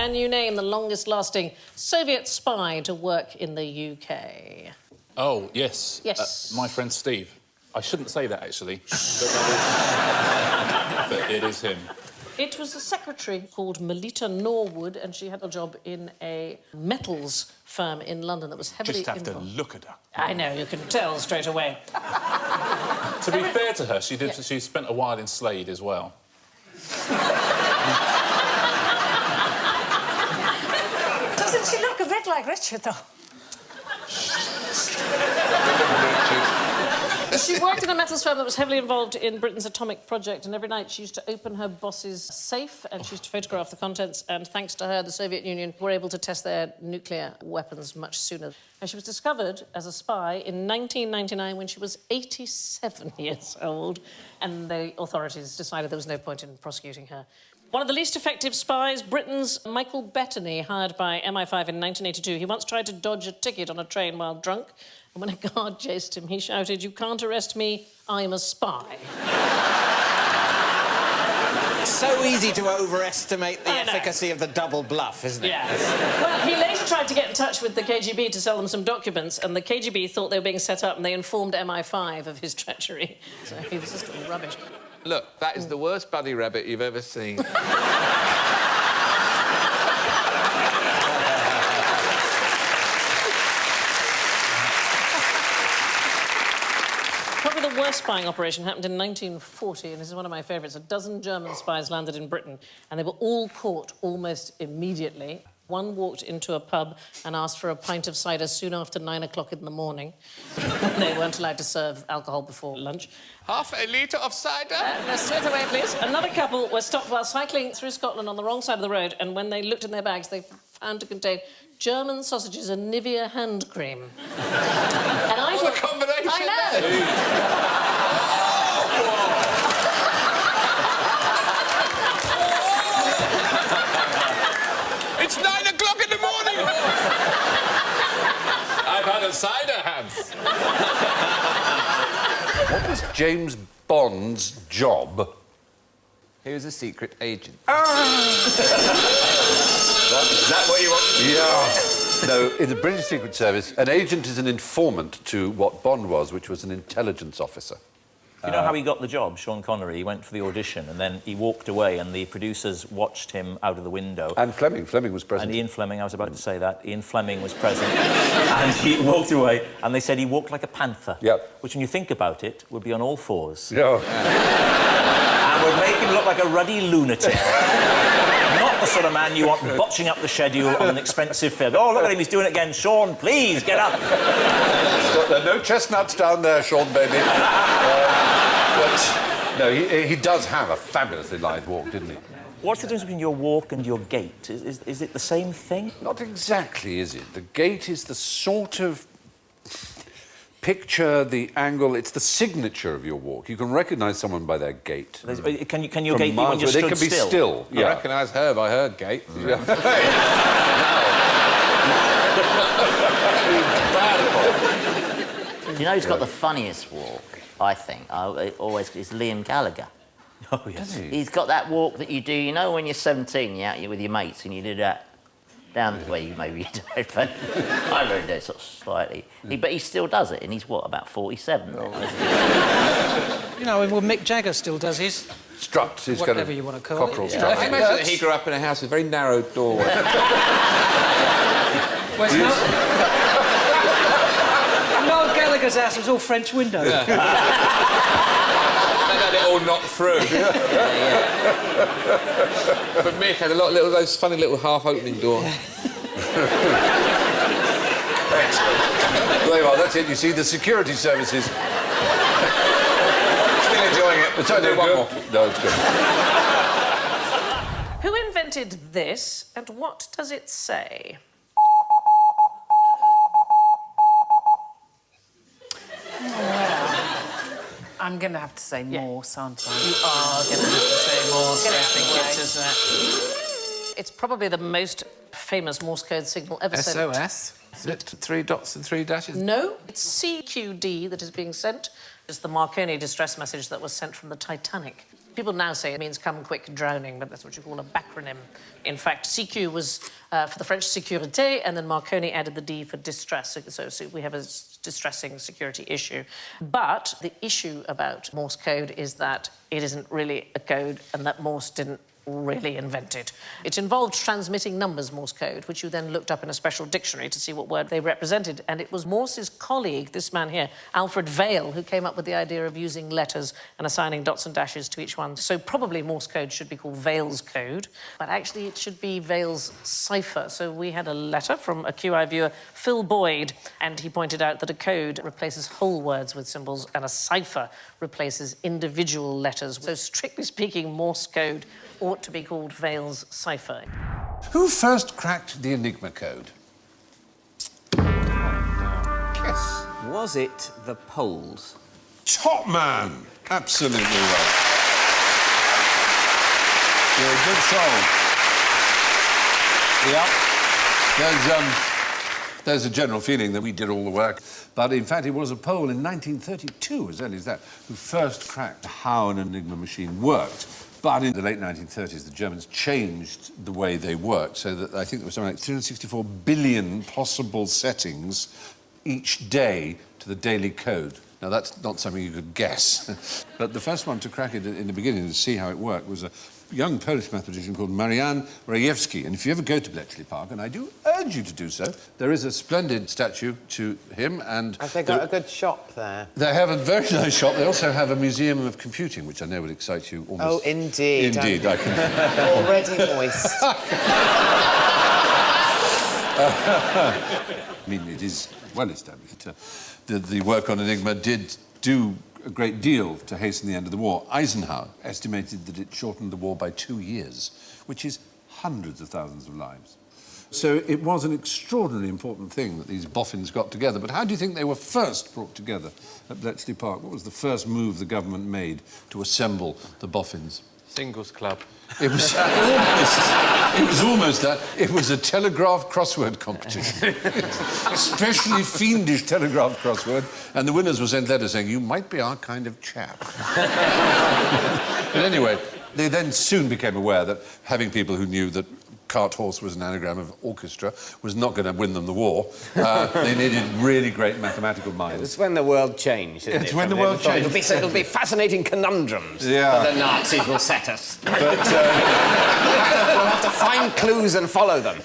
Can you name the longest-lasting Soviet spy to work in the UK? Oh, yes. Yes. My friend Steve. I shouldn't say that, actually. But it is him. It was a secretary called Melita Norwood, and she had a job in a metals firm in London that was heavily Just have involved. to look at her. I know, you can tell straight away. To be fair to her, she spent a while in Slade as well. Doesn't she look a bit like Richard, though? She worked in a metals firm that was heavily involved in Britain's atomic project, and every night she used to open her boss's safe and she used to photograph the contents, and thanks to her, the Soviet Union were able to test their nuclear weapons much sooner. And she was discovered as a spy in 1999 when she was 87 years old, and the authorities decided there was no point in prosecuting her. One of the least effective spies, Britain's Michael Bettany, hired by MI5 in 1982. He once tried to dodge a ticket on a train while drunk, and when a guard chased him, he shouted, "You can't arrest me, I'm a spy." It's so easy to overestimate the efficacy of the double bluff, isn't it? Yes. Well, he later tried to get in touch with the KGB to sell them some documents, and the KGB thought they were being set up, and they informed MI5 of his treachery. So he was just rubbish. Look, that is the worst Buddy Rabbit you've ever seen. Probably the worst spying operation happened in 1940, and this is one of my favourites. A dozen German spies landed in Britain, and they were all caught almost immediately. One walked into a pub and asked for a pint of cider soon after 9 o'clock in the morning. They weren't allowed to serve alcohol before lunch. Half a litre of cider? Straight away, please. Another couple were stopped while cycling through Scotland on the wrong side of the road, and when they looked in their bags, they found to contain German sausages and Nivea hand cream. And I What a combination! I know! It's 9 o'clock in the morning! I've had a cider, Hans. What was James Bond's job? He was a secret agent. Is that what you want? Yeah. No, in the British Secret Service, an agent is an informant to what Bond was, which was an intelligence officer. You know how he got the job, Sean Connery? He went for the audition and then he walked away and the producers watched him out of the window. And Fleming. Fleming was present. And Ian Fleming, I was about to say that. Ian Fleming was present. And he walked away and they said he walked like a panther. Yep. Which, when you think about it, would be on all fours. Yeah. And would make him look like a ruddy lunatic. Not the sort of man you want botching up the schedule on an expensive film. Oh, look at him, he's doing it again. Sean, please, get up. There are no chestnuts down there, Sean, baby. But, no, he does have a fabulously lithe walk, didn't he? What's the difference between your walk and your gait? Is it the same thing? Not exactly, is it? The gait is the sort of picture, the angle, it's the signature of your walk. You can recognise someone by their gait. Can your gait be when you're They stood can be still? still. I recognise Herb, I heard gait. You know who's got the funniest walk, I think, is Liam Gallagher. Oh, yes. He's got that walk that you do, you know, when you're 17, you're out with your mates and you do that down the way, maybe you don't, but I really do it sort of slightly. But he still does it, and he's, what, about 47 now, isn't he? You know, well, Mick Jagger still does his... Struts. He's whatever kind of you want to call cockerel it. strut. I imagine that he grew up in a house with a very narrow doorway. Well, Noel Gallagher's house was all French windows. They had it all knocked through. But Mick had a lot of those funny little half-opening doors. Excellent. Well, that's it. You see, the security services... Still enjoying it. It's only one more. No, it's good. Who invented this, and what does it say? I'm going to have to say Morse, aren't I? You are going to have to say Morse, I think it is that. It's probably the most famous Morse code signal ever sent. SOS? Is it 3 dots and 3 dashes? No, it's CQD that is being sent. It's the Marconi distress message that was sent from the Titanic. People now say it means come quick drowning, but that's what you call a backronym. In fact, CQ was for the French sécurité, and then Marconi added the D for distress. So we have a distressing security issue. But the issue about Morse code is that it isn't really a code and that Morse didn't really invent it. It involved transmitting numbers, Morse code, which you then looked up in a special dictionary to see what word they represented. And it was Morse's colleague, this man here, Alfred Vail, who came up with the idea of using letters and assigning dots and dashes to each one. So probably Morse code should be called Vail's code, but actually it should be Vail's cipher. So we had a letter from a QI viewer, Phil Boyd, and he pointed out that a code replaces whole words with symbols and a cipher replaces individual letters. So strictly speaking, Morse code ought to be called Vail's cipher. Who first cracked the Enigma code? Yes. Was it the Poles? Top man! Absolutely right. You're a good soul. Yep. There's a general feeling that we did all the work, but in fact it was a Pole in 1932, as early as that, who first cracked how an Enigma machine worked. But in the late 1930s, the Germans changed the way they worked, so that I think there was something like 364 billion possible settings each day to the daily code. Now, that's not something you could guess. But the first one to crack it in the beginning to see how it worked was a young Polish mathematician called Marian Rejewski. And if you ever go to Bletchley Park, and I do urge you to do so, there is a splendid statue to him. And Have they got a good shop there? they have a very nice shop. They also have a museum of computing, which I know would excite you almost. Oh, indeed. Indeed, I can... Already moist. I mean, it is well established. The work on Enigma did do a great deal to hasten the end of the war. Eisenhower estimated that it shortened the war by 2 years, which is hundreds of thousands of lives. So it was an extraordinarily important thing that these boffins got together. But how do you think they were first brought together at Bletchley Park? What was the first move the government made to assemble the boffins? Singles club. It was almost that. It was a telegraph crossword competition. Especially fiendish telegraph crossword. And the winners were sent letters saying, you might be our kind of chap. But anyway, they then soon became aware that having people who knew that cart horse was an anagram of orchestra was not going to win them the war. They needed really great mathematical minds. It's when the world changed, isn't it? It's when the world changed. It'll be fascinating conundrums that the Nazis will set us. But We'll have to find clues and follow them.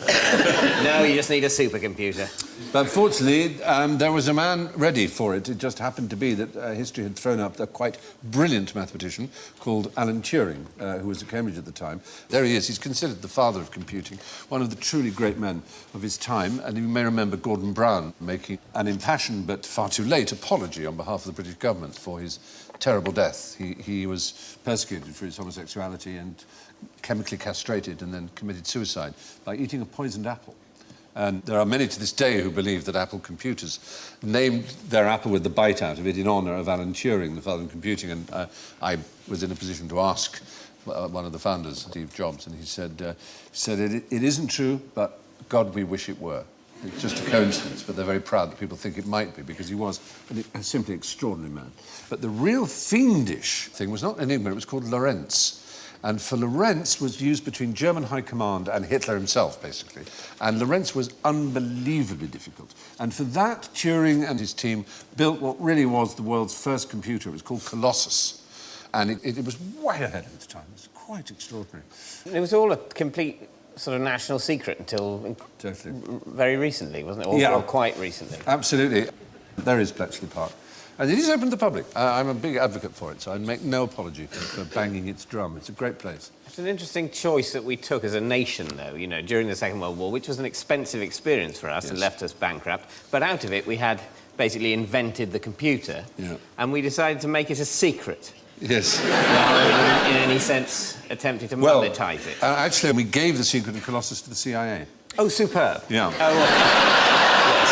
No, you just need a supercomputer. But fortunately, there was a man ready for it. It just happened to be that history had thrown up a quite brilliant mathematician called Alan Turing, who was at Cambridge at the time. There he is. He's considered the father of computing, one of the truly great men of his time. And you may remember Gordon Brown making an impassioned but far too late apology on behalf of the British government for his terrible death. He was persecuted for his homosexuality and chemically castrated and then committed suicide by eating a poisoned apple. And there are many to this day who believe that Apple computers named their apple with the bite out of it in honour of Alan Turing, the father of computing. And I was in a position to ask one of the founders, Steve Jobs, and he said it isn't true, but God, we wish it were. It's just a coincidence, but they're very proud that people think it might be, because he was a simply extraordinary man. But the real fiendish thing was not Enigma, it was called Lorentz. And for Lorentz was used between German High Command and Hitler himself, basically. And Lorentz was unbelievably difficult. And for that, Turing and his team built what really was the world's first computer. It was called Colossus. And it was way ahead of its time. It was quite extraordinary. It was all a complete sort of national secret until very recently, wasn't it? Or quite recently. Absolutely. There is Bletchley Park. And it is open to the public. I'm a big advocate for it, so I'd make no apology for banging its drum. It's a great place. It's an interesting choice that we took as a nation, though, you know, during the Second World War, which was an expensive experience for us and left us bankrupt. But out of it, we had basically invented the computer, and we decided to make it a secret. Yes. Rather than, in any sense, attempting to monetize it. Actually, we gave the secret of Colossus to the CIA. Oh, superb. Yeah. Oh, well.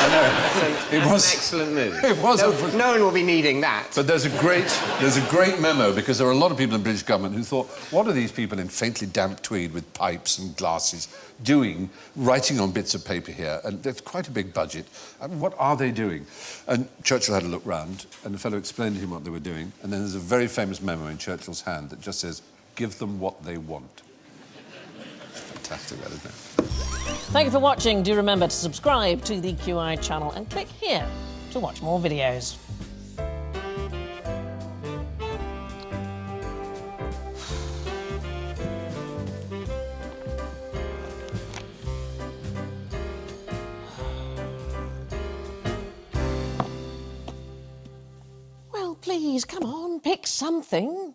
I know. It was an excellent move. It was. No one will be needing that. But there's a great memo, because there are a lot of people in the British government who thought, what are these people in faintly damp tweed with pipes and glasses doing, writing on bits of paper here? And there's quite a big budget. I mean, what are they doing? And Churchill had a look round, and the fellow explained to him what they were doing. And then there's a very famous memo in Churchill's hand that just says, give them what they want. Fantastic, that, isn't it? Thank you for watching. Do remember to subscribe to the QI channel and click here to watch more videos. Well, please, come on, pick something.